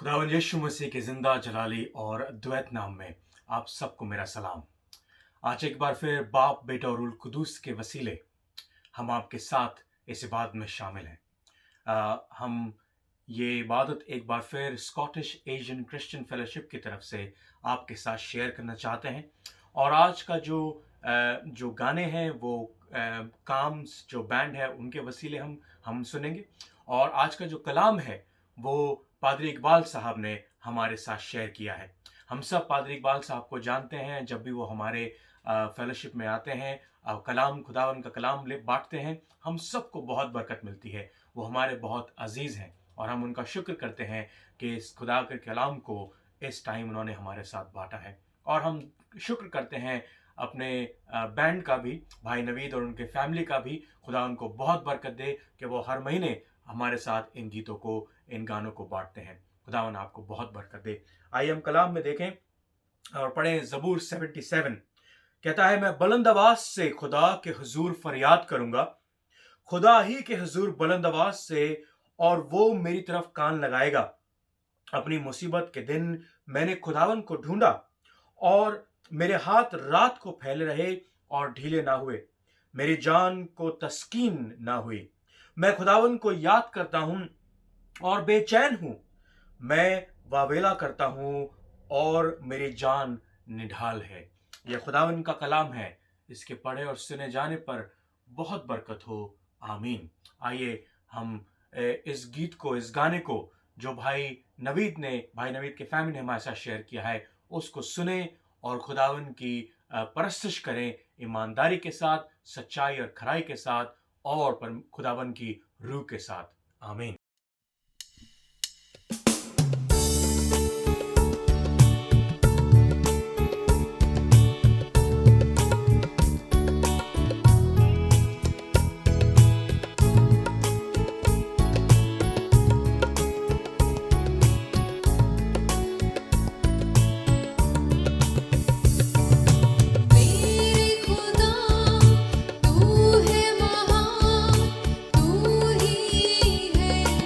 खुदावंद यीशु मसीह के ज़िंदा जलाली और द्वैत नाम में आप सबको मेरा सलाम। आज एक बार फिर बाप, बेटा और रूह कुदूस के वसीले हम आपके साथ इस इबादत में शामिल हैं। हम ये इबादत एक बार फिर स्कॉटिश एशियन क्रिश्चियन फेलोशिप की तरफ से आपके साथ शेयर करना चाहते हैं। और आज का जो गाने हैं वो काम्स जो बैंड है उनके वसीले हम सुनेंगे। और आज का जो कलाम है वो पादरी इकबाल साहब ने हमारे साथ शेयर किया है। हम सब पादरी इकबाल साहब को जानते हैं। जब भी वो हमारे फेलोशिप में आते हैं, कलाम खुदावन का कलाम ले बांटते हैं, हम सबको बहुत बरकत मिलती है। वो हमारे बहुत अजीज़ हैं और हम उनका शुक्र करते हैं कि इस खुदा के कलाम को इस टाइम उन्होंने हमारे साथ बांटा है। और हम शुक्र करते हैं अपने बैंड का भी, भाई नवीद और उनके फैमिली का भी। खुदा उनको बहुत बरकत दे कि वो हर महीने हमारे साथ इन गीतों को, इन गानों को बांटते हैं। खुदावन आपको बहुत बरकत दे। आइए हम कलाम में देखें और पढ़ें। ज़बूर 77 कहता है, मैं बुलंद आवाज से खुदा के हुजूर फरियाद करूंगा, खुदा ही के हुजूर बुलंद आवाज से, और वो मेरी तरफ कान लगाएगा। अपनी मुसीबत के दिन मैंने खुदावन को ढूंढा, और मेरे हाथ रात को फैले रहे और ढीले ना हुए, मेरी जान को तस्कीन ना हुई। मैं खुदावन को याद करता हूं और बेचैन हूं, मैं वावेला करता हूं और मेरी जान निढाल है। यह खुदावन का कलाम है। इसके पढ़े और सुने जाने पर बहुत बरकत हो। आमीन। आइए हम इस गीत को, इस गाने को जो भाई नवीद के फैमिली ने हमारे साथ शेयर किया है, उसको सुने और खुदावन की परस्तिश करें ईमानदारी के साथ, सच्चाई और खराई के साथ, और पर खुदावन की रूह के साथ। आमीन। तू ही है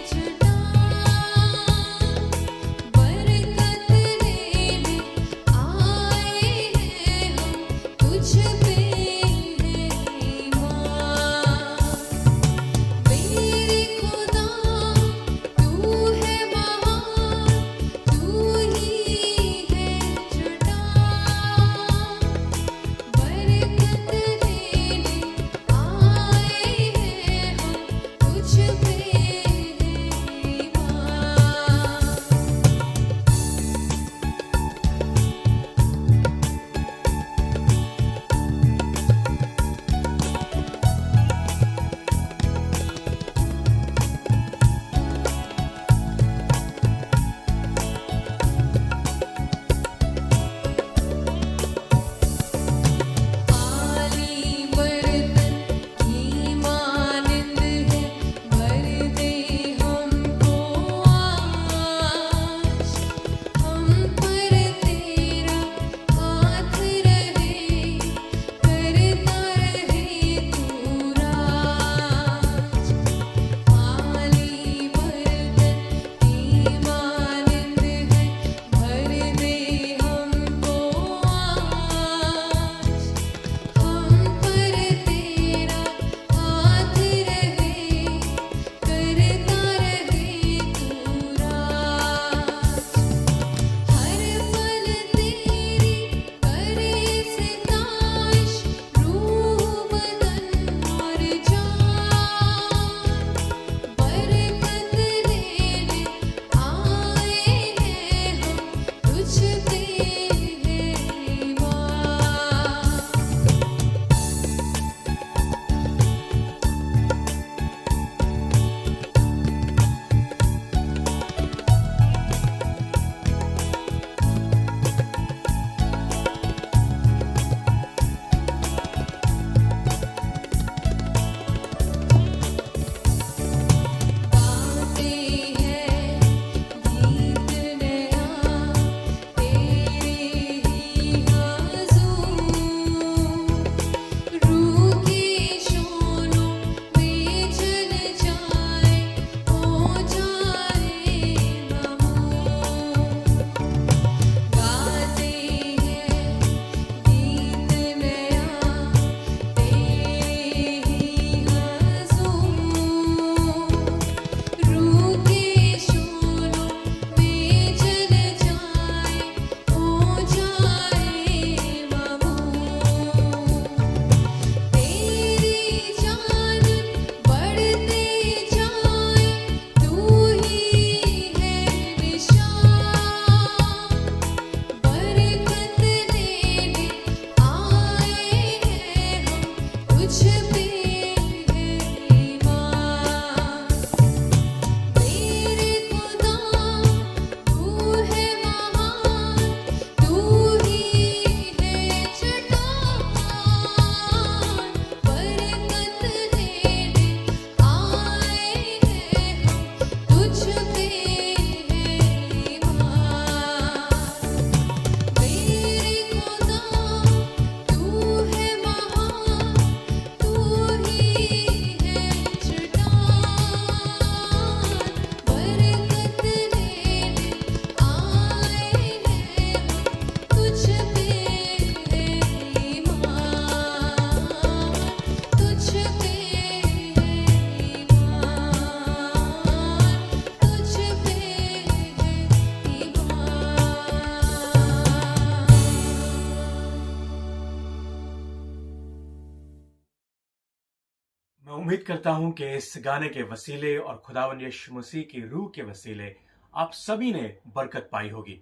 उम्मीद करता हूं कि इस गाने के वसीले और खुदावंद यीशु मसीह की रूह के वसीले आप सभी ने बरकत पाई होगी।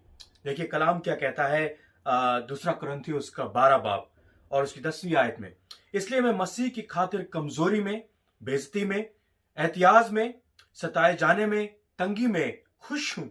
देखिए कलाम क्या कहता है, दूसरा कुरिन्थियों उसका 12 बाब और उसकी 10वीं आयत में, इसलिए मैं मसीह की खातिर कमजोरी में, बेइज्जती में, एहतियाज में, सताए जाने में, तंगी में खुश हूं,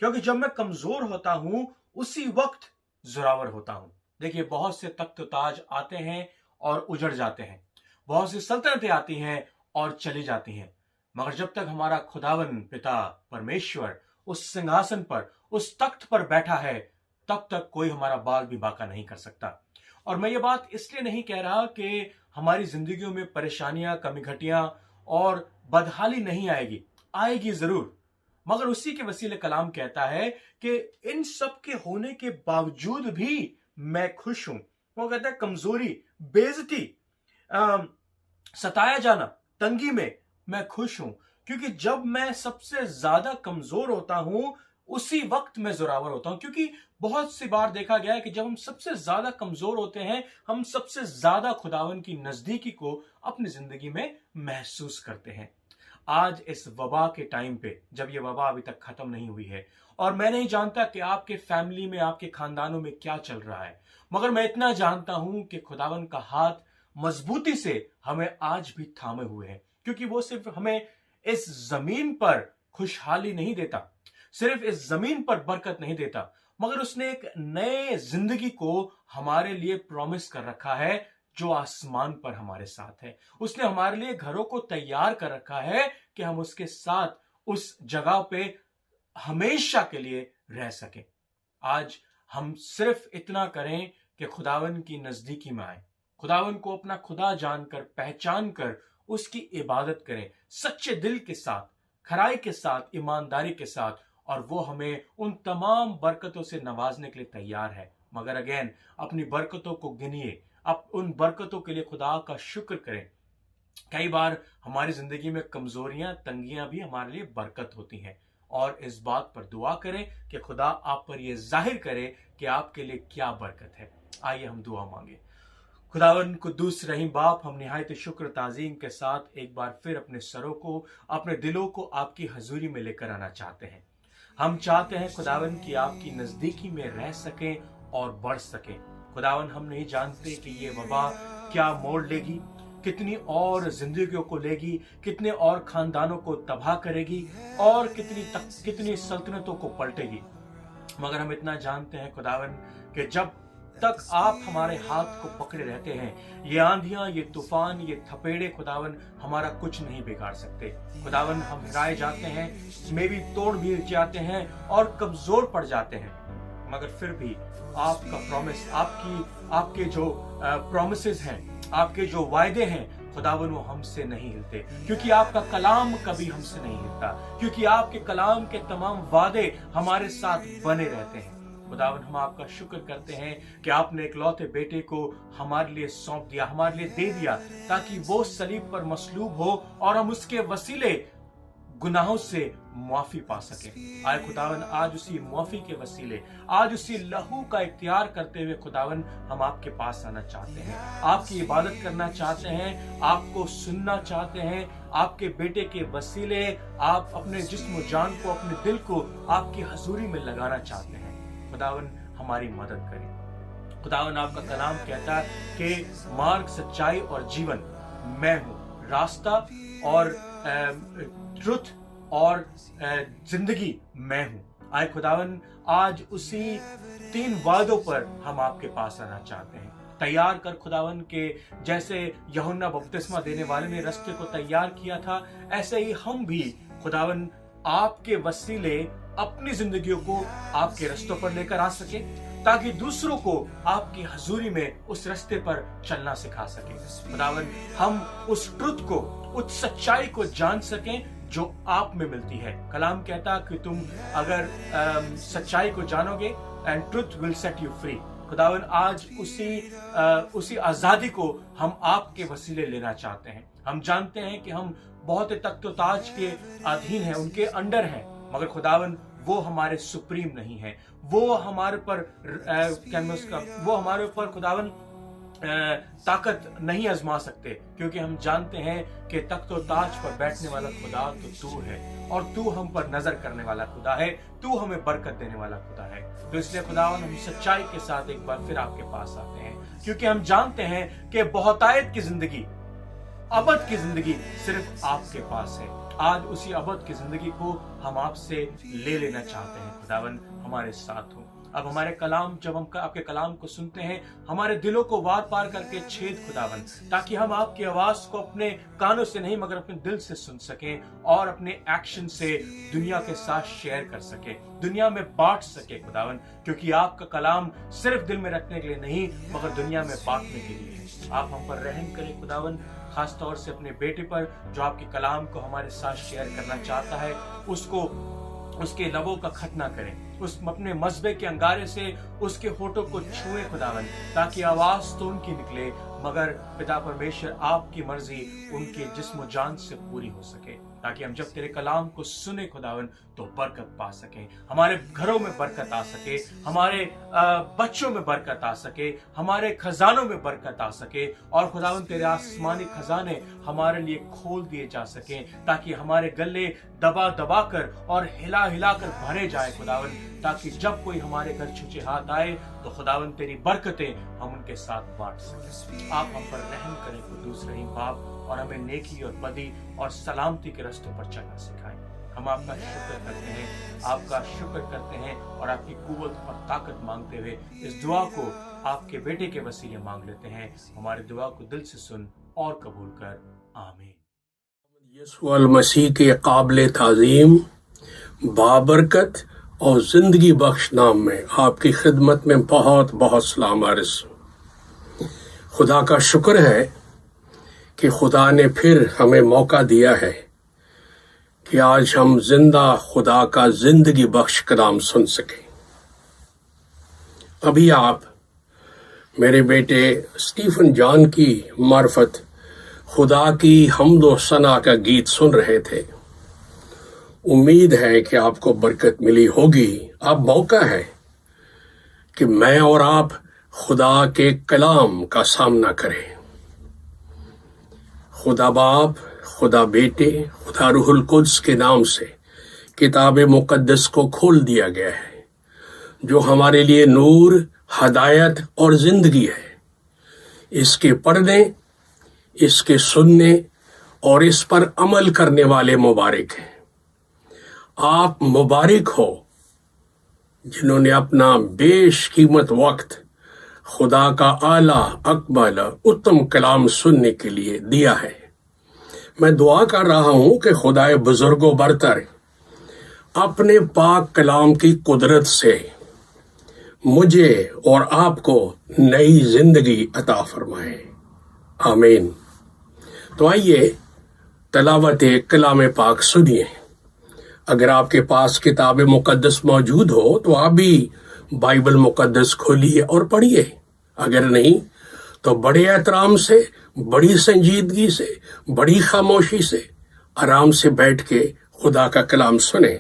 क्योंकि जब मैं कमजोर होता हूं उसी वक्त जोरावर होता हूं। देखिए बहुत से तख्त ताज आते हैं और उजड़ जाते हैं, बहुत सी सल्तनतें आती हैं और चली जाती हैं, मगर जब तक हमारा खुदावन पिता परमेश्वर उस सिंहासन पर, उस तख्त पर बैठा है, तब तक कोई हमारा बाल भी बांका नहीं कर सकता। और मैं ये बात इसलिए नहीं कह रहा कि हमारी जिंदगियों में परेशानियां, कमी घटियां और बदहाली नहीं आएगी, आएगी जरूर, मगर उसी के वसीले कलाम कहता है कि इन सब के होने के बावजूद भी मैं खुश हूं। वो कहता है कमजोरी, बेइज्जती, सताया जाना, तंगी में मैं खुश हूं, क्योंकि जब मैं सबसे ज्यादा कमजोर होता हूं उसी वक्त मैं जोरावर होता हूं। क्योंकि बहुत सी बार देखा गया है कि जब हम सबसे ज्यादा कमजोर होते हैं, हम सबसे ज्यादा खुदावन की नजदीकी को अपनी जिंदगी में महसूस करते हैं। आज इस वबा के टाइम पे, जब ये वबा अभी तक खत्म नहीं हुई है, और मैं नहीं जानता कि आपके फैमिली में, आपके खानदानों में क्या चल रहा है, मगर मैं इतना जानता हूं कि खुदावन का हाथ मजबूती से हमें आज भी थामे हुए हैं, क्योंकि वो सिर्फ हमें इस जमीन पर खुशहाली नहीं देता, सिर्फ इस जमीन पर बरकत नहीं देता, मगर उसने एक नए जिंदगी को हमारे लिए प्रॉमिस कर रखा है जो आसमान पर हमारे साथ है। उसने हमारे लिए घरों को तैयार कर रखा है कि हम उसके साथ उस जगह पे हमेशा के लिए रह सकें। आज हम सिर्फ इतना करें कि खुदावन की नजदीकी में आए, खुदावन को अपना खुदा जानकर, पहचान कर उसकी इबादत करें, सच्चे दिल के साथ, खराई के साथ, ईमानदारी के साथ, और वो हमें उन तमाम बरकतों से नवाजने के लिए तैयार है। मगर अगेन अपनी बरकतों को गिनिए, अब उन बरकतों के लिए खुदा का शुक्र करें। कई बार हमारी जिंदगी में कमजोरियां, तंगियां भी हमारे लिए बरकत होती हैं, और इस बात पर दुआ करें कि खुदा आप पर यह जाहिर करे कि आपके लिए क्या बरकत है। आइए हम दुआ मांगे। खुदावन कुद्दूस रहीम बाप, हम निहायत शुक्र ताजीम के साथ एक बार फिर अपने सरों को, अपने दिलों को आपकी हजूरी में लेकर आना चाहते हैं। हम चाहते हैं खुदावन कि आपकी नजदीकी में रह सकें और बढ़ सकें। खुदावन हम नहीं जानते कि ये वबा क्या मोड़ लेगी, कितनी और जिंदगियों को लेगी, कितने और खानदानों को तबाह करेगी, और कितनी सल्तनतों को पलटेगी, मगर हम इतना जानते हैं खुदावन कि जब तक आप हमारे हाथ को पकड़े रहते हैं, ये आंधियां, ये तूफान, ये थपेड़े खुदावन हमारा कुछ नहीं बिगाड़ सकते। खुदावन हम हिराए जाते हैं, में भी तोड़ भी जाते हैं और कमजोर पड़ जाते हैं, मगर फिर भी आपका प्रॉमिस, आपके जो प्रॉमिसेस हैं, आपके जो वायदे हैं खुदावन, वो हमसे नहीं हिलते, क्योंकि आपका कलाम कभी हमसे नहीं हिलता, क्योंकि आपके कलाम के तमाम वादे हमारे साथ बने रहते हैं। खुदावन हम आपका शुक्र करते हैं कि आपने इकलौते बेटे को हमारे लिए सौंप दिया, हमारे लिए दे दिया, ताकि वो सलीब पर मसलूब हो और हम उसके वसीले गुनाहों से मुआफी पा सके। आए खुदावन आज उसी मुआफी के वसीले, आज उसी लहू का इख्तियार करते हुए खुदावन हम आपके पास आना चाहते हैं, आपकी इबादत करना चाहते हैं, आपको सुनना चाहते हैं। आपके बेटे के वसीले आप अपने जिस्म जान को, अपने दिल को आपकी हजूरी में लगाना चाहते हैं। खुदावन हमारी मदद करें। खुदावन आपका कलाम कहता है कि मार्ग, सच्चाई और जीवन मैं हूं, रास्ता और ट्रुथ और जिंदगी मैं हूं। आए खुदावन आज उसी 3 वादों पर हम आपके पास आना चाहते हैं। तैयार कर खुदावन के, जैसे यूहन्ना बपतिस्मा देने वाले ने रास्ते को तैयार किया था, ऐसे ही हम भी खुदावन आपके वसीले अपनी जिंदगियों को आपके रास्तों पर लेकर आ सके, ताकि दूसरों को आपकी हजूरी में उस रास्ते पर चलना सिखा सके। खुदावन हम उस ट्रुथ को, उस सच्चाई को जान सकें जो आप में मिलती है। कलाम कहता कि तुम अगर सच्चाई को जानोगे, and truth will set you free. खुदावन आज उसी आजादी को हम आपके वसीले लेना चाहते हैं। हम जानते हैं कि हम बहुत तख्त ताज के अधीन हैं, उनके अंडर हैं, मगर खुदावन वो हमारे सुप्रीम नहीं है, वो हमारे ऊपर खुदावन ताकत नहीं आजमा सकते, क्योंकि हम जानते हैं कि तख्त और ताज पर बैठने वाला खुदा तो तू है, और तू हम पर नजर करने वाला खुदा है, तू हमें बरकत देने वाला खुदा है। तो इसलिए खुदावन हम सच्चाई के साथ एक बार फिर आपके पास आते हैं, क्योंकि हम जानते हैं कि बहुतायत की जिंदगी, अबद की जिंदगी सिर्फ आपके पास है। आज उसी अबद की जिंदगी को हम आपसे ले लेना चाहते हैं। खुदावन हमारे साथ हो। अब हमारे कलाम, जब हम आपके कलाम को सुनते हैं, हमारे दिलों को वार पार करके छेद खुदावन, ताकि हम आपकी आवाज को अपने कानों से नहीं मगर अपने दिल से सुन सकें और अपने एक्शन से दुनिया के साथ शेयर कर सके, दुनिया में बांट सके खुदावन, क्योंकि आपका कलाम सिर्फ दिल में रखने के लिए नहीं मगर दुनिया में बांटने के लिए है। आप हम पर रहम करें खुदावन, खास तौर से अपने बेटे पर जो आपके कलाम को हमारे साथ शेयर करना चाहता है, उसको उसके लबों का खतना करें, उस अपने मजबे के अंगारे से उसके होठों को छुए खुदावन, ताकि आवाज तो उनकी निकले मगर पिता परमेश्वर आपकी मर्जी उनके जिस्म जान से पूरी हो सके, ताकि हम जब तेरे कलाम को सुने खुदावन तो बरकत पा सकें, हमारे घरों में बरकत आ सके, हमारे बच्चों में बरकत आ सके, हमारे खजानों में बरकत आ सके, और खुदावन तेरे आसमानी खजाने हमारे लिए खोल दिए जा सकें, ताकि हमारे गले दबा दबा कर और हिला हिला कर भरे जाए खुदावन, ताकि जब कोई हमारे घर छुचे हाथ आए तो खुदावन तेरी बरकतें हम उनके साथ बांट सकें। आप हम पर रहम करें कुद्दूस रहीम बाप, और हमें नेकी और बदी और सलामती के रास्तों पर चलना सिखाएं। हम आपका शुक्र करते हैं, आपका शुक्र करते हैं और आपकी कुव्वत और ताकत मांगते हुए इस दुआ को आपके बेटे के वसीले मांग लेते हैं। हमारी दुआ को दिल से सुन और कबूल कर, आमीन। यीशु मसीह के काबिल ताज़ीम, बाबरकत और जिंदगी बख्श नाम में आपकी खिदमत में बहुत बहुत सलाम अर्ज़। खुदा का शुक्र है कि खुदा ने फिर हमें मौका दिया है कि आज हम जिंदा खुदा का जिंदगी बख्श कलाम सुन सकें। अभी आप मेरे बेटे स्टीफन जॉन की मार्फत खुदा की हम्दो सना का गीत सुन रहे थे। उम्मीद है कि आपको बरकत मिली होगी। अब मौका है कि मैं और आप खुदा के कलाम का सामना करें। खुदा बाप, खुदा बेटे, खुदा रूहुल कुद्स के नाम से किताब मुकद्दस को खोल दिया गया है, जो हमारे लिए नूर, हदायत और जिंदगी है। इसके पढ़ने, इसके सुनने और इस पर अमल करने वाले मुबारक हैं। आप मुबारक हो जिन्होंने अपना बेशकीमत वक्त खुदा का आला अकबल उत्तम कलाम सुनने के लिए दिया है। मैं दुआ कर रहा हूं कि खुदाए बुजुर्गों बरतर अपने पाक कलाम की कुदरत से मुझे और आपको नई जिंदगी अता फरमाए, आमीन। तो आइए तलावत कलाम पाक सुनिए। अगर आपके पास किताब मुकद्दस मौजूद हो तो आप भी बाइबल मुकद्दस खोलिए और पढ़िए। अगर नहीं तो बड़े एहतराम से, बड़ी संजीदगी से, बड़ी खामोशी से आराम से बैठ के खुदा का कलाम सुने।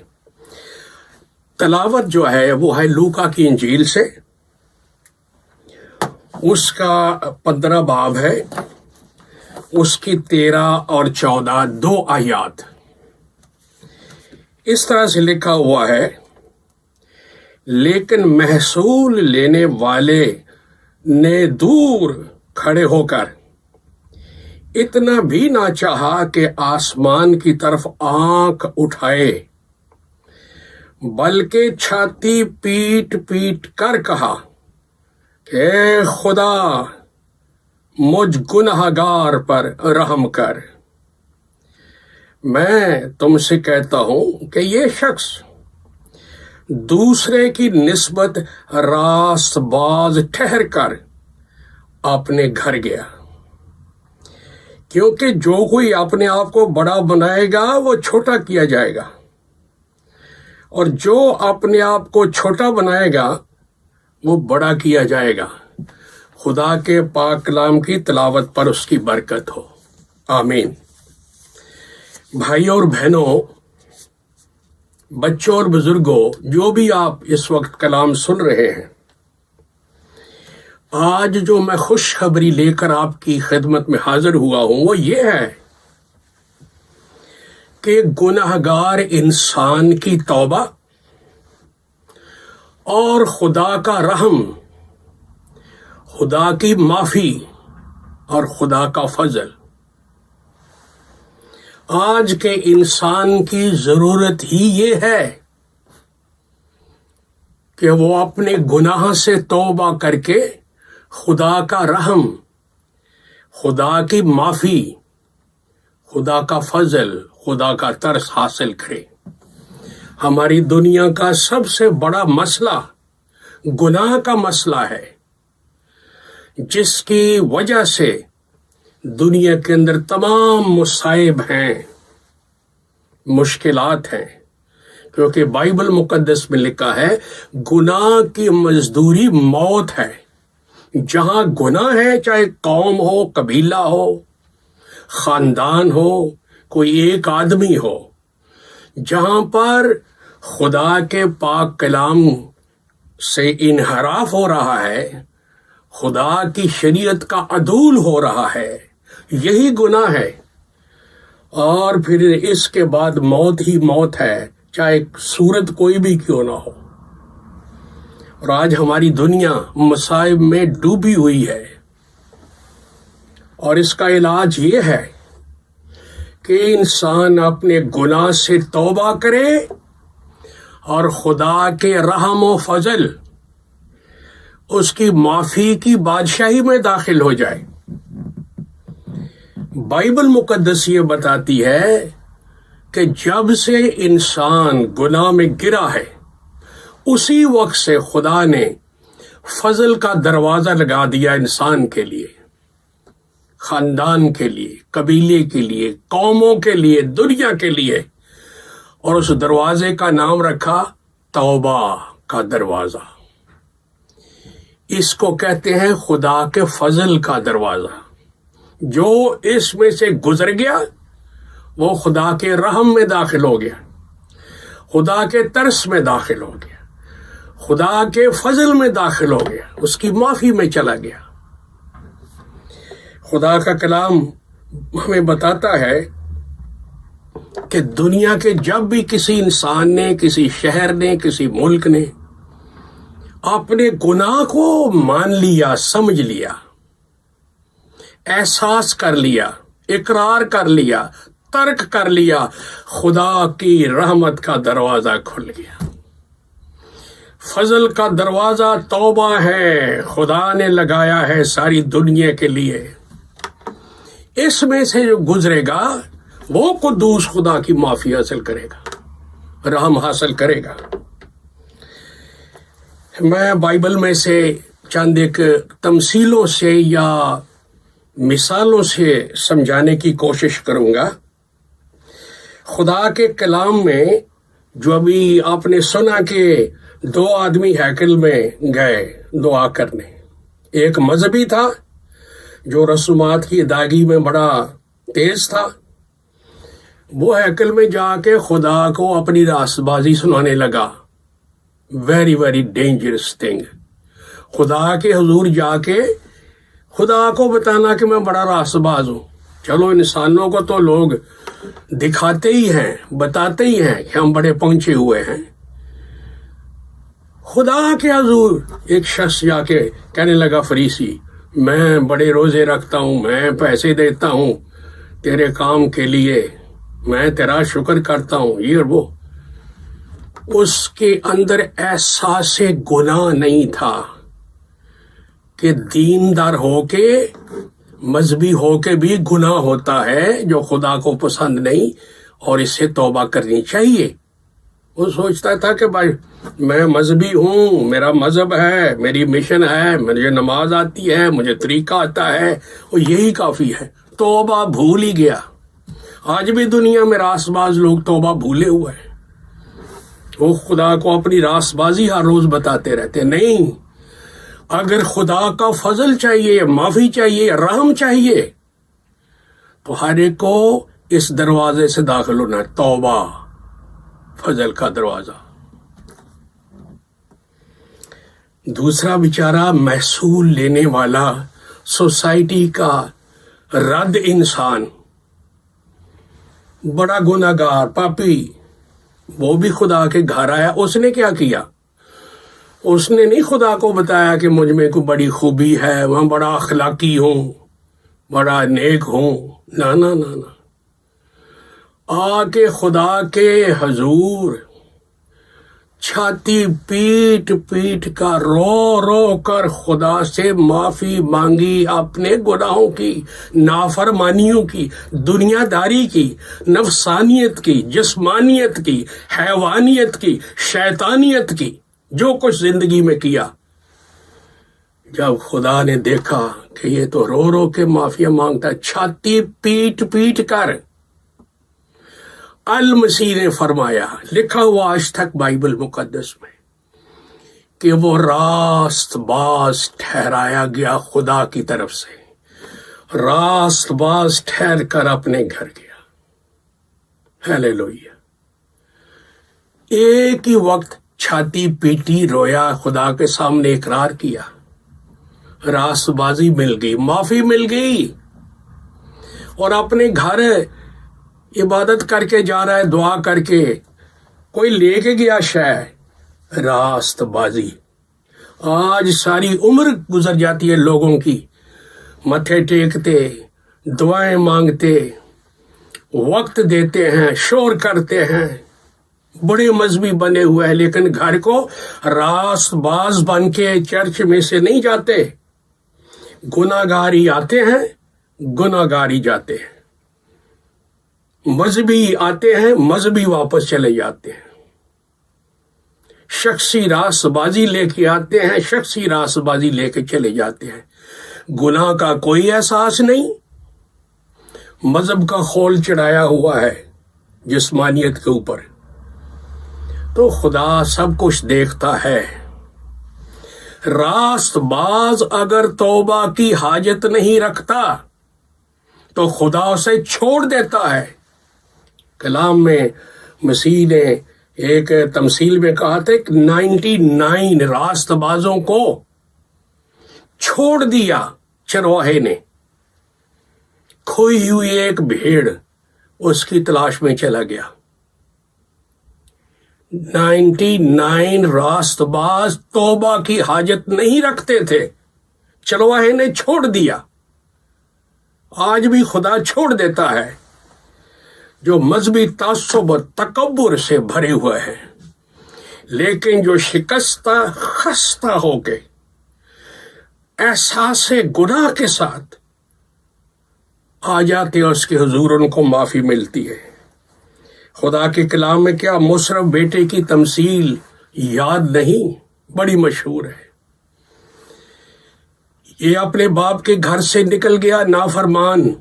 तलावत जो है वो है लूका की इंजील से, उसका 15 बाब है, उसकी 13 और 14 दो आयात। इस तरह से लिखा हुआ है, लेकिन महसूल लेने वाले ने दूर खड़े होकर इतना भी ना चाहा कि आसमान की तरफ आंख उठाए, बल्कि छाती पीट पीट कर कहा कि खुदा मुझ गुनहगार पर रहम कर। मैं तुमसे कहता हूं कि ये शख्स दूसरे की निस्बत रास्तबाज ठहर कर अपने घर गया, क्योंकि जो कोई अपने आप को बड़ा बनाएगा वो छोटा किया जाएगा, और जो अपने आप को छोटा बनाएगा वो बड़ा किया जाएगा। खुदा के पाक कलाम की तिलावत पर उसकी बरकत हो, आमीन। भाई और बहनों, बच्चों और बुजुर्गों, जो भी आप इस वक्त कलाम सुन रहे हैं, آج جو میں خوشخبری لے کر آپ کی خدمت میں حاضر ہوا ہوں وہ یہ ہے کہ گنہگار انسان کی توبہ اور خدا کا رحم، خدا کی معافی اور خدا کا فضل آج کے انسان کی ضرورت ہی یہ ہے کہ وہ اپنے گناہ سے توبہ کر کے خدا کا رحم، خدا کی معافی، خدا کا فضل، خدا کا ترس حاصل کرے۔ ہماری دنیا کا سب سے بڑا مسئلہ گناہ کا مسئلہ ہے، جس کی وجہ سے دنیا کے اندر تمام مصائب ہیں، مشکلات ہیں، کیونکہ بائبل مقدس میں لکھا ہے گناہ کی مزدوری موت ہے۔ جہاں گناہ ہے، چاہے قوم ہو، قبیلہ ہو، خاندان ہو، کوئی ایک آدمی ہو، جہاں پر خدا کے پاک کلام سے انحراف ہو رہا ہے، خدا کی شریعت کا عدول ہو رہا ہے، یہی گناہ ہے۔ اور پھر اس کے بعد موت ہی موت ہے، چاہے صورت کوئی بھی کیوں نہ ہو۔ اور آج ہماری دنیا مصائب میں ڈوبی ہوئی ہے، اور اس کا علاج یہ ہے کہ انسان اپنے گناہ سے توبہ کرے اور خدا کے رحم و فضل، اس کی معافی کی بادشاہی میں داخل ہو جائے۔ بائبل مقدس یہ بتاتی ہے کہ جب سے انسان گناہ میں گرا ہے، اسی وقت سے خدا نے فضل کا دروازہ لگا دیا انسان کے لیے، خاندان کے لیے، قبیلے کے لیے، قوموں کے لیے، دنیا کے لیے، اور اس دروازے کا نام رکھا توبہ کا دروازہ۔ اس کو کہتے ہیں خدا کے فضل کا دروازہ۔ جو اس میں سے گزر گیا وہ خدا کے رحم میں داخل ہو گیا، خدا کے ترس میں داخل ہو گیا، خدا کے فضل میں داخل ہو گیا، اس کی معافی میں چلا گیا۔ خدا کا کلام ہمیں بتاتا ہے کہ دنیا کے جب بھی کسی انسان نے، کسی شہر نے، کسی ملک نے اپنے گناہ کو مان لیا، سمجھ لیا، احساس کر لیا، اقرار کر لیا، ترک کر لیا، خدا کی رحمت کا دروازہ کھل گیا۔ فضل کا دروازہ توبہ ہے، خدا نے لگایا ہے ساری دنیا کے لیے۔ اس میں سے جو گزرے گا وہ قدوس خدا کی معافی حاصل کرے گا، رحم حاصل کرے گا۔ میں بائبل میں سے چند ایک تمثیلوں سے یا مثالوں سے سمجھانے کی کوشش کروں گا۔ خدا کے کلام میں جو ابھی آپ نے سنا کہ 2 آدمی ہیکل میں گئے دعا کرنے، ایک مذہبی تھا جو رسومات کی ادائیگی میں بڑا تیز تھا، وہ ہیکل میں جا کے خدا کو اپنی راست بازی سنانے لگا۔ ویری ویری ڈینجرس تھنگ، خدا کے حضور جا کے خدا کو بتانا کہ میں بڑا راست باز ہوں۔ چلو انسانوں کو تو لوگ دکھاتے ہی ہیں، بتاتے ہی ہیں کہ ہم بڑے پہنچے ہوئے ہیں۔ خدا کے حضور ایک شخص جا کے کہنے لگا، فریسی، میں بڑے روزے رکھتا ہوں، میں پیسے دیتا ہوں تیرے کام کے لیے، میں تیرا شکر کرتا ہوں، یہ اور وہ۔ اس کے اندر احساس گناہ نہیں تھا کہ دیندار ہو کے، مذہبی ہو کے بھی گناہ ہوتا ہے جو خدا کو پسند نہیں، اور اس سے توبہ کرنی چاہیے۔ وہ سوچتا تھا کہ بھائی میں مذہبی ہوں، میرا مذہب ہے، میری مشن ہے، مجھے نماز آتی ہے، مجھے طریقہ آتا ہے، اور یہی کافی ہے۔ توبہ بھول ہی گیا۔ آج بھی دنیا میں راست باز لوگ توبہ بھولے ہوئے ہیں، وہ خدا کو اپنی راست بازی ہر روز بتاتے رہتے۔ نہیں، اگر خدا کا فضل چاہیے، معافی چاہیے، رحم چاہیے، تو ہر ایک کو اس دروازے سے داخل ہونا ہے، توبہ، فضل کا دروازہ۔ دوسرا بیچارہ محصول لینے والا سوسائٹی کا رد انسان، بڑا گناہگار پاپی، وہ بھی خدا کے گھر آیا. اس نے کیا کیا؟ اس نے نہیں خدا کو بتایا کہ مجھ میں کوئی بڑی خوبی ہے، میں بڑا اخلاقی ہوں، بڑا نیک ہوں. نا نا نا نا، آ کے خدا کے حضور چھاتی پیٹ پیٹ کر رو رو کر خدا سے معافی مانگی، اپنے گناہوں کی، نافرمانیوں کی، دنیا داری کی، نفسانیت کی، جسمانیت کی، حیوانیت کی، شیطانیت کی، جو کچھ زندگی میں کیا. جب خدا نے دیکھا کہ یہ تو رو رو کے معافی مانگتا ہے، چھاتی پیٹ پیٹ کر، المسیح نے فرمایا، لکھا ہوا آج تک بائبل مقدس میں، کہ وہ راست باز ٹھہرایا گیا خدا کی طرف سے، راست باز ٹھہر کر اپنے گھر گیا. ہیلیلویا. ایک ہی وقت چھاتی پیٹی، رویا، خدا کے سامنے اقرار کیا، راست بازی مل گئی، معافی مل گئی، اور اپنے گھر عبادت کر کے جا رہا ہے، دعا کر کے، کوئی لے کے گیا شے، راست بازی. آج ساری عمر گزر جاتی ہے لوگوں کی، متھے ٹیکتے، دعائیں مانگتے، وقت دیتے ہیں، شور کرتے ہیں، بڑے مذہبی بنے ہوئے ہیں، لیکن گھر کو راست باز بن کے چرچ میں سے نہیں جاتے. گناہگاری آتے ہیں، گناہگاری جاتے ہیں، مذہبی آتے ہیں، مذہبی واپس چلے جاتے ہیں، شخصی راست بازی لے کے آتے ہیں، شخصی راست بازی لے کے چلے جاتے ہیں. گناہ کا کوئی احساس نہیں، مذہب کا خول چڑھایا ہوا ہے جسمانیت کے اوپر. تو خدا سب کچھ دیکھتا ہے. راست باز اگر توبہ کی حاجت نہیں رکھتا تو خدا اسے چھوڑ دیتا ہے. کلام میں مسیح نے ایک تمثیل میں کہا تھا کہ 99 راست بازوں کو چھوڑ دیا چرواہے نے، کھوئی ہوئی ایک بھیڑ اس کی تلاش میں چلا گیا. 99 راست باز توبہ کی حاجت نہیں رکھتے تھے، چرواہے نے چھوڑ دیا. آج بھی خدا چھوڑ دیتا ہے جو مذہبی تعصب اور تکبر سے بھرے ہوئے ہیں، لیکن جو شکستہ خستہ ہو کے احساس گناہ کے ساتھ آ جاتے ہیں اس کے حضور، ان کو معافی ملتی ہے. خدا کے کلام میں کیا مصرف بیٹے کی تمثیل یاد نہیں، بڑی مشہور ہے. یہ اپنے باپ کے گھر سے نکل گیا نافرمان،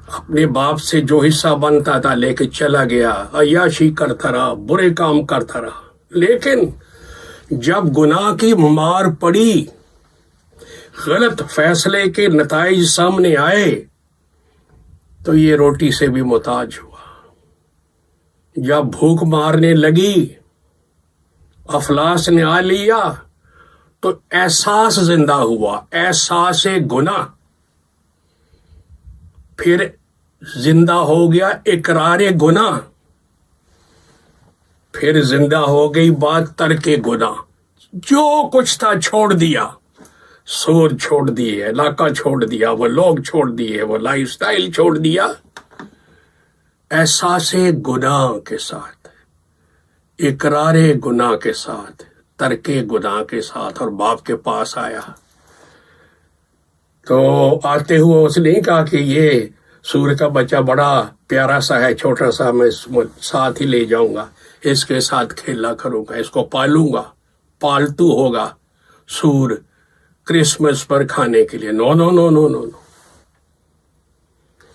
اپنے باپ سے جو حصہ بنتا تھا لے کے چلا گیا، عیاشی کرتا رہا، برے کام کرتا رہا. لیکن جب گناہ کی مار پڑی، غلط فیصلے کے نتائج سامنے آئے، تو یہ روٹی سے بھی محتاج ہوا. جب بھوک مارنے لگی، افلاس نے آ لیا، تو احساس زندہ ہوا، احساس گناہ. پھر زندہ ہو گیا اقرار گناہ، پھر زندہ ہو گئی بات ترک گناہ. جو کچھ تھا چھوڑ دیا، سور چھوڑ دیے، علاقہ چھوڑ دیا، وہ لوگ چھوڑ دیے، وہ لائف سٹائل چھوڑ دیا، احساس گناہ کے ساتھ، اقرار گناہ کے ساتھ، ترک گناہ کے ساتھ، اور باپ کے پاس آیا. تو آتے ہوئے اس نے نہیں کہا کہ یہ سور کا بچہ بڑا پیارا سا ہے، چھوٹا سا، میں ساتھ ہی لے جاؤں گا، اس کے ساتھ کھیلا کروں گا، اس کو پالوں گا، پالتو ہوگا سور کرسمس پر کھانے کے لیے. نو نو نو نو نو نو،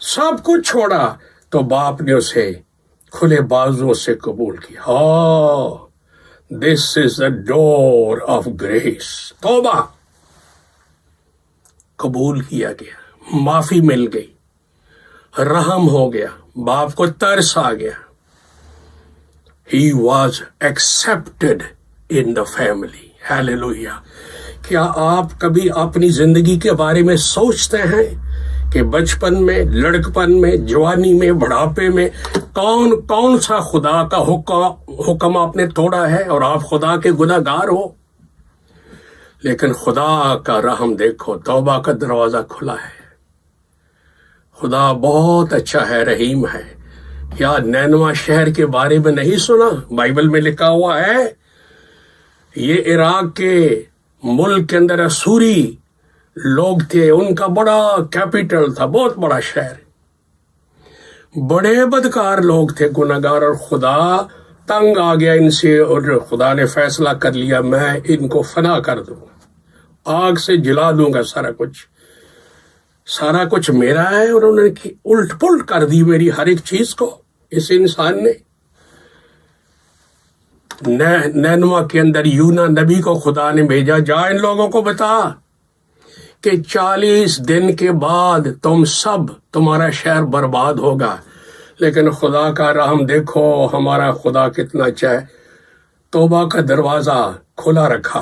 سب کچھ چھوڑا تو باپ نے اسے کھلے بازوں سے قبول کیا. دس از دا ڈور آف گریس. توبہ قبول کیا گیا، معافی مل گئی، رحم ہو گیا، باپ کو ترس آ گیا. He was accepted in the family. Hallelujah. کیا آپ کبھی اپنی زندگی کے بارے میں سوچتے ہیں کہ بچپن میں، لڑکپن میں، جوانی میں، بڑھاپے میں کون سا خدا کا حکم آپ نے توڑا ہے اور آپ خدا کے گناہ گار ہو؟ لیکن خدا کا رحم دیکھو، توبہ کا دروازہ کھلا ہے. خدا بہت اچھا ہے، رحیم ہے. کیا نینوا شہر کے بارے میں نہیں سنا؟ بائبل میں لکھا ہوا ہے یہ عراق کے ملک کے اندر اسوری لوگ تھے، ان کا بڑا کیپٹل تھا، بہت بڑا شہر، بڑے بدکار لوگ تھے، گناہگار، اور خدا تنگ آ گیا ان سے، اور خدا نے فیصلہ کر لیا میں ان کو فنا کر دوں، آگ سے جلا دوں گا. سارا کچھ میرا ہے، اور انہوں نے الٹ پلٹ کر دی میری ہر ایک چیز کو. اس انسان نے نینوا کے اندر یونا نبی کو خدا نے بھیجا، جا ان لوگوں کو بتا کہ 40 دن کے بعد تمہارا شہر برباد ہوگا. لیکن خدا کا رحم دیکھو، ہمارا خدا کتنا اچھا ہے، توبہ کا دروازہ کھلا رکھا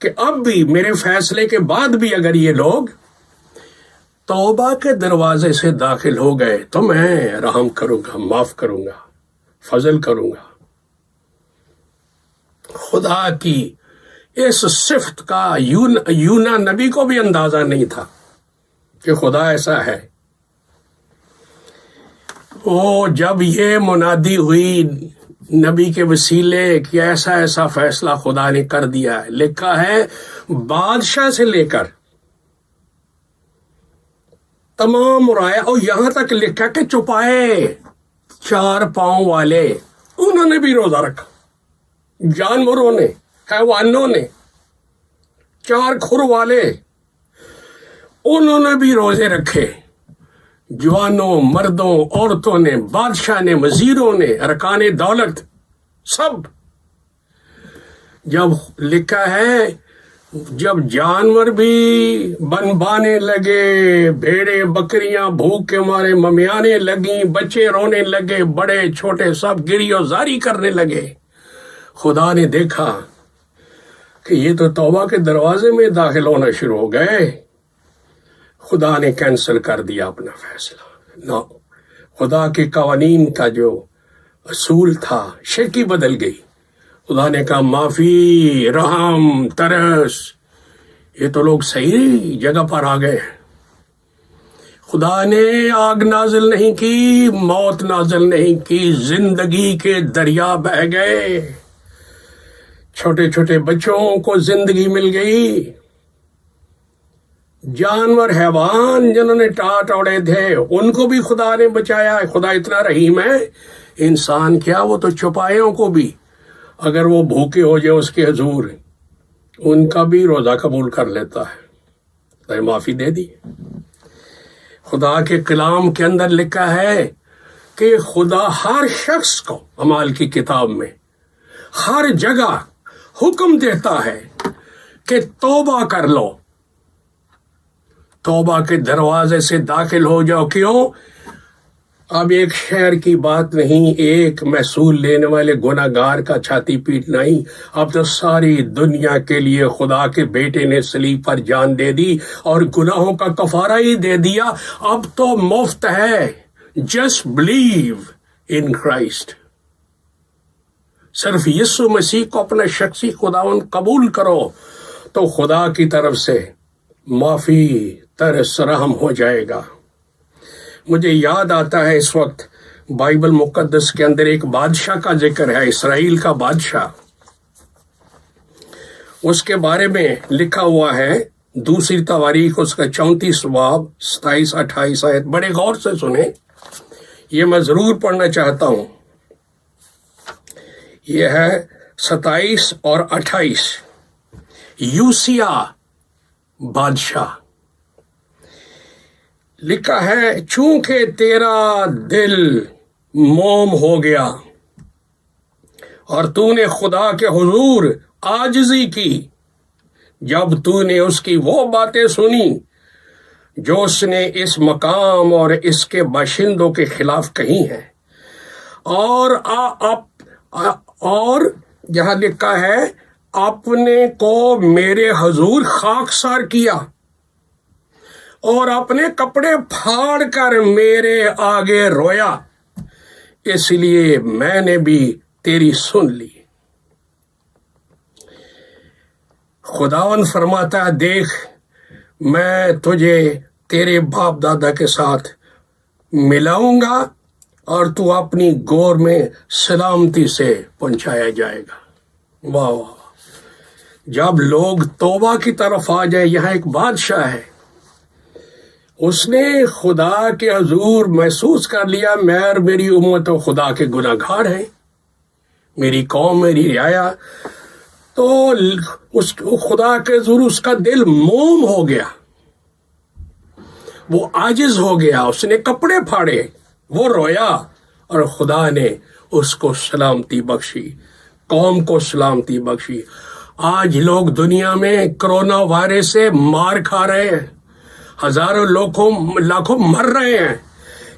کہ اب بھی میرے فیصلے کے بعد بھی اگر یہ لوگ توبہ کے دروازے سے داخل ہو گئے تو میں رحم کروں گا، معاف کروں گا، فضل کروں گا. خدا کی اس صفت کا یونا نبی کو بھی اندازہ نہیں تھا کہ خدا ایسا ہے. جب یہ منادی ہوئی نبی کے وسیلے کہ ایسا فیصلہ خدا نے کر دیا ہے، لکھا ہے بادشاہ سے لے کر تمام رعایا، اور یہاں تک لکھا کہ چوپائے 4 پاؤں والے انہوں نے بھی روزہ رکھا، جانوروں نے، حیوانوں نے، 4 کھر والے انہوں نے بھی روزے رکھے، جوانوں، مردوں، عورتوں نے، بادشاہ نے، وزیروں نے، ارکان دولت، سب. جب لکھا ہے جب جانور بھی بنبانے لگے، بھیڑیں بکریاں بھوک کے مارے ممیانے لگیں، بچے رونے لگے، بڑے چھوٹے سب گری و زاری کرنے لگے، خدا نے دیکھا کہ یہ تو توبہ کے دروازے میں داخل ہونا شروع ہو گئے. خدا نے کینسل کر دیا اپنا فیصلہ. خدا کے قوانین کا جو اصول تھا شکل بدل گئی. خدا نے کہا معافی، رحم، ترس، یہ تو لوگ صحیح جگہ پر آ گئے. خدا نے آگ نازل نہیں کی، موت نازل نہیں کی، زندگی کے دریا بہہ گئے، چھوٹے چھوٹے بچوں کو زندگی مل گئی، جانور حیوان جنہوں نے ٹاٹ اوڑے تھے ان کو بھی خدا نے بچایا. خدا اتنا رحیم ہے. انسان کیا، وہ تو چوپایوں کو بھی اگر وہ بھوکے ہو جائے اس کے حضور ان کا بھی روزہ قبول کر لیتا ہے، معافی دے دی. خدا کے کلام کے اندر لکھا ہے کہ خدا ہر شخص کو اعمال کی کتاب میں ہر جگہ حکم دیتا ہے کہ توبہ کر لو، توبہ کے دروازے سے داخل ہو جاؤ. کیوں؟ اب ایک شہر کی بات نہیں، ایک محصول لینے والے گناہ گار کا چھاتی پیٹنا ہی. اب تو ساری دنیا کے لیے خدا کے بیٹے نے صلیب پر جان دے دی اور گناہوں کا کفارہ ہی دے دیا. اب تو مفت ہے. Just believe in Christ. صرف یسوع مسیح کو اپنا شخصی خداوند قبول کرو تو خدا کی طرف سے معافی، ترس، رحم ہو جائے گا. مجھے یاد آتا ہے اس وقت بائبل مقدس کے اندر ایک بادشاہ کا ذکر ہے، اسرائیل کا بادشاہ. اس کے بارے میں لکھا ہوا ہے دوسری تواریخ اس کا 34 باب 27-28 آیت. بڑے غور سے سنیں، یہ میں ضرور پڑھنا چاہتا ہوں. یہ ہے 27 اور 28. یوسیا بادشاہ، لکھا ہے چونکہ تیرا دل موم ہو گیا اور تو نے خدا کے حضور عاجزی کی جب تو نے اس کی وہ باتیں سنی جو اس نے اس مقام اور اس کے باشندوں کے خلاف کہی ہیں، اور یہاں لکھا ہے اپنے کو میرے حضور خاکسار کیا اور اپنے کپڑے پھاڑ کر میرے آگے رویا، اس لیے میں نے بھی تیری سن لی۔ خداوند فرماتا ہے دیکھ میں تجھے تیرے باپ دادا کے ساتھ ملاؤں گا اور تو اپنی گور میں سلامتی سے پہنچایا جائے گا۔ واہ واہ! جب لوگ توبہ کی طرف آ جائے، یہاں ایک بادشاہ ہے، اس نے خدا کے حضور محسوس کر لیا میں اور میری امت و خدا کے گناہ گار ہیں، میری قوم میری رعایا، تو اس خدا کے حضور اس کا دل موم ہو گیا، وہ عاجز ہو گیا، اس نے کپڑے پھاڑے، وہ رویا اور خدا نے اس کو سلامتی بخشی، قوم کو سلامتی بخشی۔ آج لوگ دنیا میں کرونا وائرس سے مار کھا رہے ہیں، ہزاروں لاکھوں مر رہے ہیں،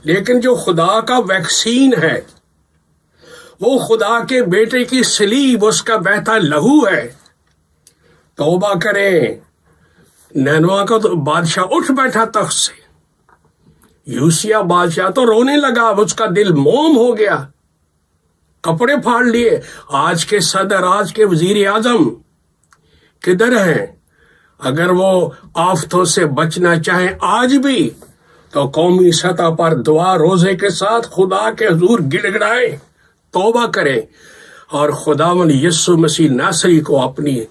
لیکن جو خدا کا ویکسین ہے، وہ خدا کے بیٹے کی صلیب، اس کا بہتا لہو ہے۔ توبہ کریں۔ نینوا کا تو بادشاہ اٹھ بیٹھا تخت سے، یوسیا بادشاہ تو رونے لگا، اس کا دل موم ہو گیا، کپڑے پھاڑ لیے۔ آج کے صدر، آج کے وزیر اعظم کدھر ہیں؟ اگر وہ آفتوں سے بچنا چاہیں آج بھی تو قومی سطح پر دعا روزے کے ساتھ خدا کے حضور گڑ گڑائیں، توبہ کریں اور خداوند یسوع مسیح ناصری کو اپنی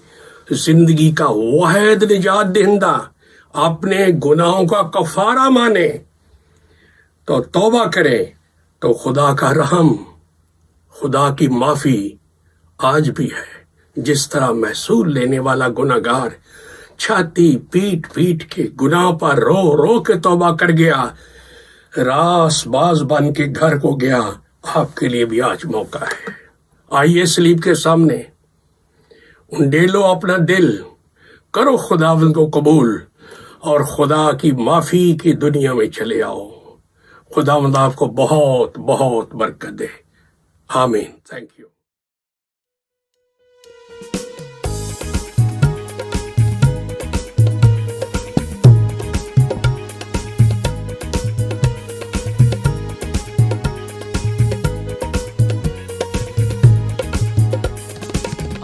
زندگی کا واحد نجات دہندہ، اپنے گناہوں کا کفارہ مانے، تو توبہ کرے تو خدا کا رحم، خدا کی معافی آج بھی ہے۔ جس طرح محصول لینے والا گناہ گار چھاتی پیٹ پیٹ کے گناہ پر رو رو کے توبہ کر گیا، راس باز بن کے گھر کو گیا، آپ کے لیے بھی آج موقع ہے۔ آئیے سلیب کے سامنے، انڈیلو اپنا دل، کرو خداوند کو قبول اور خدا کی معافی کی دنیا میں چلے آؤ۔ خداوند آپ کو بہت بہت برکت دے، آمین۔ Thank you.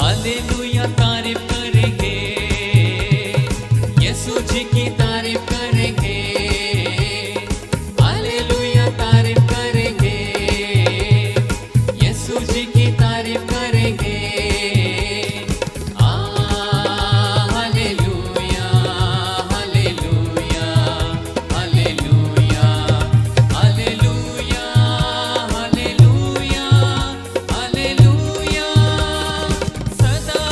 हालेलुया तारीफ करेंगे, यीशु जी की तारीफ करेंगे। हालेलुया तारीफ करेंगे, यीशु जी की तारीफ करेंगे। Hallelujah, hallelujah, hallelujah, hallelujah, hallelujah, hallelujah. सदा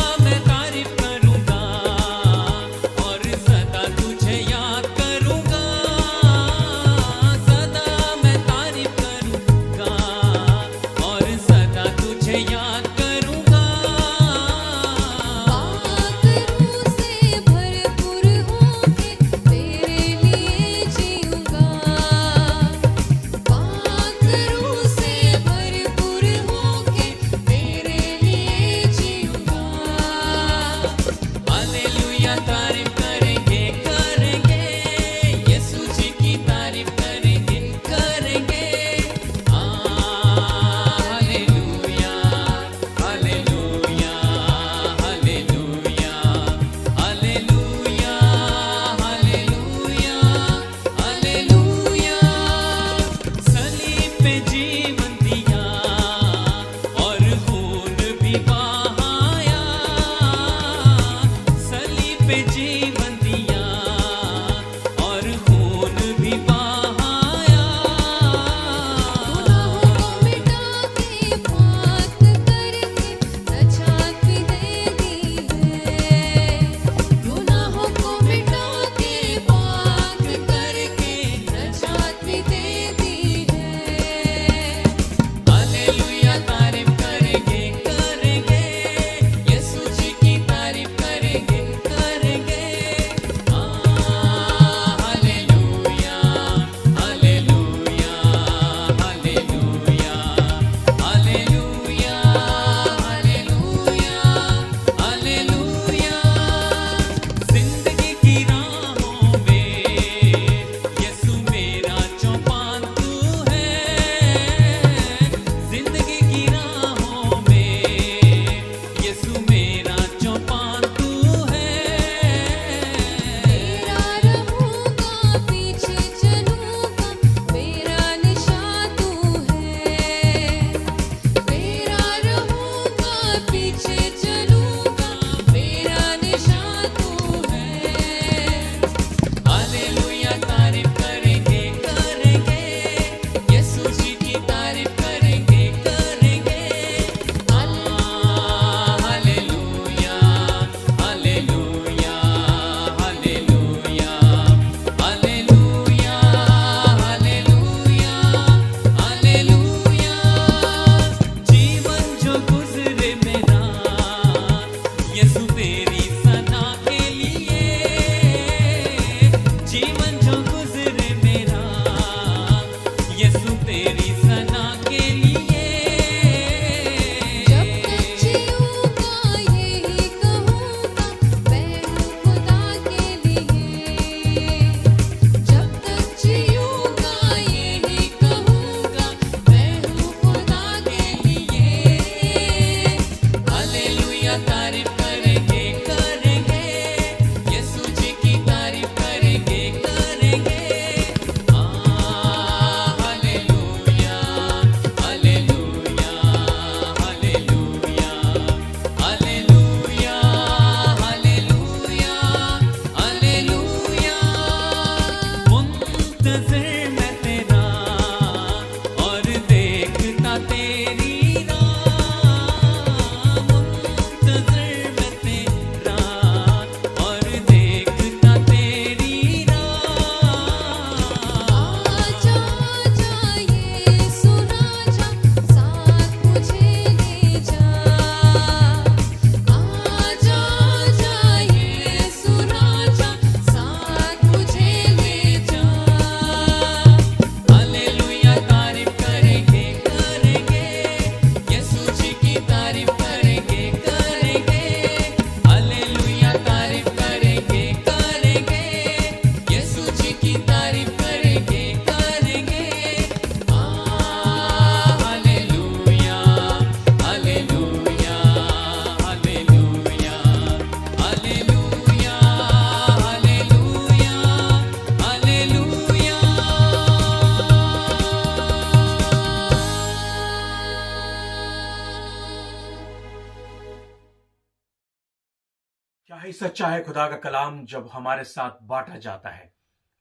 क्या ही सच्चा है खुदा का कलाम जब हमारे साथ बांटा जाता है।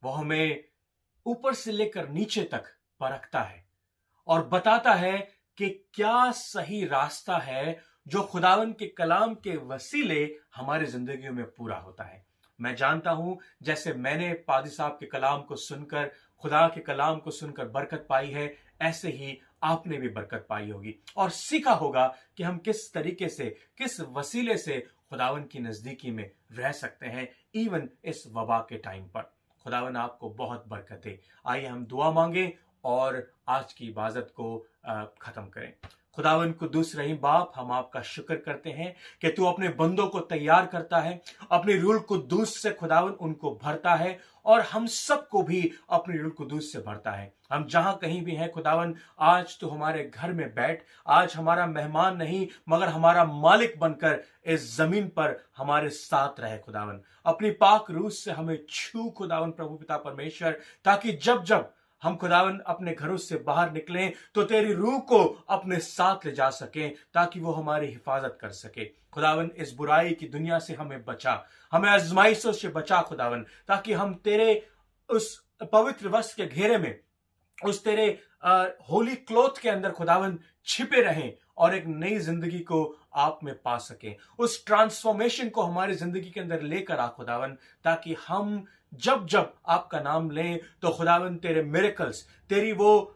वो हमें ऊपर से लेकर नीचे तक परखता है और बताता है कि क्या सही रास्ता है जो खुदावन के कलाम के वसीले हमारे जिंदगियों में पूरा होता है। मैं जानता हूं जैसे मैंने पादी साहब के कलाम को सुनकर, खुदा के कलाम को सुनकर बरकत पाई है, ऐसे ही आपने भी बरकत पाई होगी और सीखा होगा कि हम किस तरीके से, किस वसीले से खुदावन की नजदीकी में रह सकते हैं, इवन इस वबा के टाइम पर। खुदावन आपको बहुत बरकत दे। आइए हम दुआ मांगे और आज की इबादत को खत्म करें। खुदावन कुद्दूस रहीम बाप, हम आपका शुक्र करते हैं कि तू अपने बंदों को तैयार करता है, अपनी रूह कुद्दूस से खुदावन उनको भरता है और हम सबको भी अपनी रूह कुद्दूस से भरता है। हम जहां कहीं भी हैं खुदावन, आज तू हमारे घर में बैठ, आज हमारा मेहमान नहीं मगर हमारा मालिक बनकर इस जमीन पर हमारे साथ रहे खुदावन। अपनी पाक रूह से हमें छू खुदावन प्रभु पिता परमेश्वर, ताकि जब जब हम खुदावन अपने घरों से बाहर निकलें तो तेरी रूह को अपने साथ ले जा सकें, ताकि वो हमारी हिफाजत कर सके। खुदावन इस बुराई की दुनिया से हमें बचा, हमें आजमाइशों से बचा खुदावन, ताकि हम तेरे उस पवित्र वस्त्र के घेरे में, उस तेरे होली क्लॉथ के अंदर खुदावन छिपे रहें और एक नई जिंदगी को आप में पा सकें। उस ट्रांसफॉर्मेशन को हमारी जिंदगी के अंदर लेकर आ खुदावन, ताकि हम जब जब आपका नाम लें तो खुदावन तेरे मिरेकल्स, तेरी वो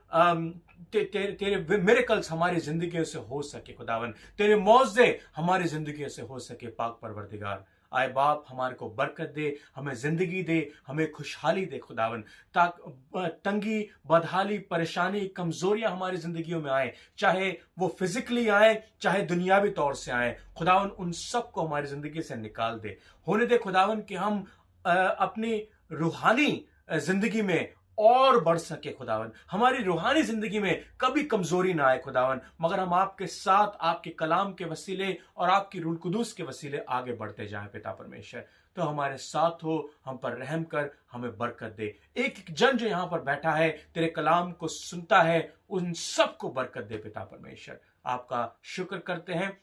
तेरे मिरेकल्स हमारी जिंदगी से हो सके खुदावन, तेरे मौजे हमारी जिंदगी से हो सके। पाक परवरदिगार, आए बाप हमारे को बरकत दे, हमें जिंदगी दे, हमें खुशहाली दे खुदावन। तंगी, बदहाली, परेशानी, कमजोरियां हमारी जिंदगियों में आए, चाहे वो फिजिकली आए चाहे दुनियावी तौर से आए, खुदावन उन सब को हमारी जिंदगी से निकाल दे। होने दे खुदावन कि हम अपनी रूहानी जिंदगी में और बढ़ सके खुदावन, हमारी रूहानी जिंदगी में कभी कमजोरी ना आए खुदावन, मगर हम आपके साथ, आपके कलाम के वसीले और आपकी रूह कुदूस के वसीले आगे बढ़ते जाएं पिता परमेश्वर। तो हमारे साथ हो, हम पर रहम कर, हमें बरकत दे। एक एक जन जो यहाँ पर बैठा है तेरे कलाम को सुनता है, उन सबको बरकत दे पिता परमेश्वर। आपका शुक्र करते हैं,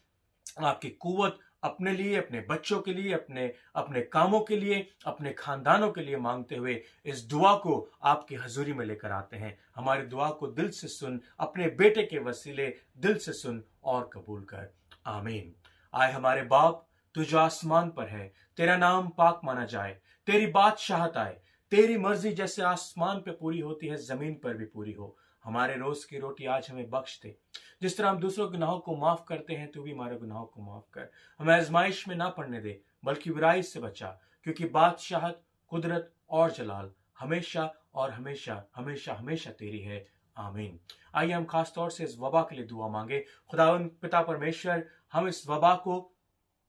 आपकी कुव्वत अपने लिए, अपने बच्चों के लिए, अपने कामों के लिए, अपने खानदानों के लिए मांगते हुए इस दुआ को आपकी हजूरी में लेकर आते हैं। हमारी दुआ को दिल से सुन, अपने बेटे के वसीले दिल से सुन और कबूल कर। आमीन। आए हमारे बाप, तू जो आसमान पर है, तेरा नाम पाक माना जाए, तेरी बादशाहत आए, तेरी मर्जी जैसे आसमान पे पूरी होती है जमीन पर भी पूरी हो। हमारे रोज की रोटी आज हमें बख्श दे, जिस तरह हम दूसरों के गुनाहों को माफ करते हैं, तू भी हमारे गुनाहों को माफ कर। हमें आजमाइश में ना पड़ने दे, बल्कि बुराई से बचा, क्योंकि बादशाहत, कुदरत और जलाल हमेशा और हमेशा हमेशा हमेशा तेरी है। आमीन। आइए हम खास तौर से इस वबा के लिए दुआ मांगे। खुदावन पिता परमेश्वर, हम इस वबा को,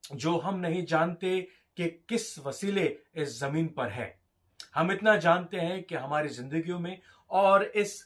जो हम नहीं जानते कि किस वसीले इस जमीन पर है, हम इतना जानते हैं कि हमारी जिंदगियों में और इस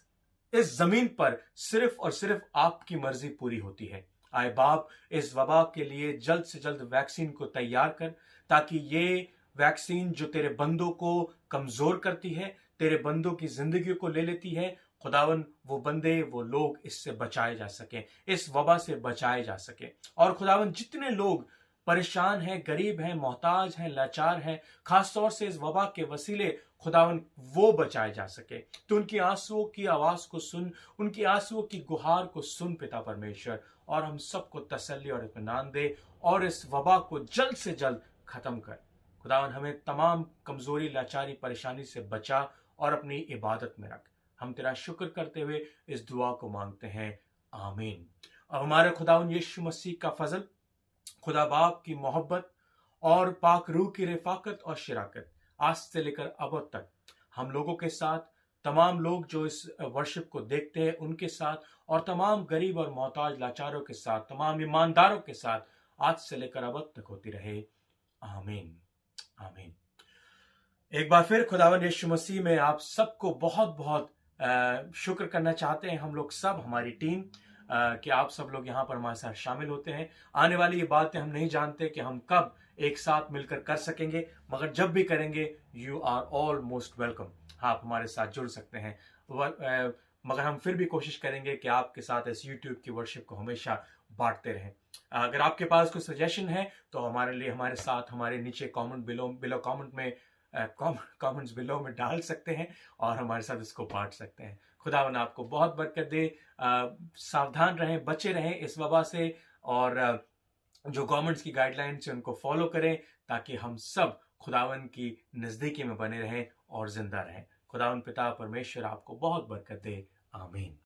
जमीन पर सिर्फ और सिर्फ आपकी मर्जी पूरी होती है। आए बाप, इस वबा के लिए जल्द से जल्द वैक्सीन को तैयार कर, ताकि ये वैक्सीन जो तेरे बंदों को कमजोर करती है, तेरे बंदों की जिंदगी को ले लेती है, खुदावन वो बंदे, वो लोग इससे बचाए जा सके, इस वबा से बचाए जा सके। और खुदावन जितने लोग परेशान हैं, गरीब हैं, मोहताज हैं, लाचार हैं, खास तौर से इस वबा के वसीले खुदावन वो बचाए जा सके। तो उनकी आंसुओं की आवाज को सुन, उनकी आंसुओं की गुहार को सुन पिता परमेश्वर, और हम सबको तसल्ली और इत्मीनान दे और इस वबा को जल्द से जल्द खत्म कर। खुदावन हमें तमाम कमजोरी, लाचारी, परेशानी से बचा और अपनी इबादत में रख। हम तेरा शुक्र करते हुए इस दुआ को मांगते हैं। आमीन। और हमारे खुदावन यीशु मसीह का फजल, खुदा बाप की मोहब्बत और पाक रूह की रिफाकत और शराकत आज से लेकर अब तक हम लोगों के साथ, तमाम लोग जो इस वर्शिप को देखते हैं उनके साथ, और तमाम गरीब और मोहताज लाचारों के साथ, तमाम ईमानदारों के साथ आज से लेकर अब तक होती रहे। आमीन। आमीन। एक बार फिर खुदावन यीशु मसीह में आप सबको बहुत बहुत शुक्र करना चाहते हैं, हम लोग सब, हमारी टीम, कि आप सब लोग यहाँ पर हमारे साथ शामिल होते हैं। आने वाली ये बातें हम नहीं जानते कि हम कब एक साथ मिलकर कर सकेंगे, मगर जब भी करेंगे you are all most welcome. आप हमारे साथ जुड़ सकते हैं। मगर हम फिर भी कोशिश करेंगे कि आपके साथ इस यूट्यूब की वर्शिप को हमेशा बांटते रहें। अगर आपके पास कोई सजेशन है तो हमारे लिए हमारे साथ हमारे नीचे कमेंट्स बिलो में डाल सकते हैं और हमारे साथ इसको बांट सकते हैं। खुदावन आपको बहुत बरकत दे। सावधान रहें, बचे रहें इस वबा से, और जो गवर्नमेंट्स की गाइडलाइंस है उनको फॉलो करें ताकि हम सब खुदावन की नज़दीकी में बने रहें और जिंदा रहें। खुदावन पिता परमेश्वर आपको बहुत बरकत दे। आमीन।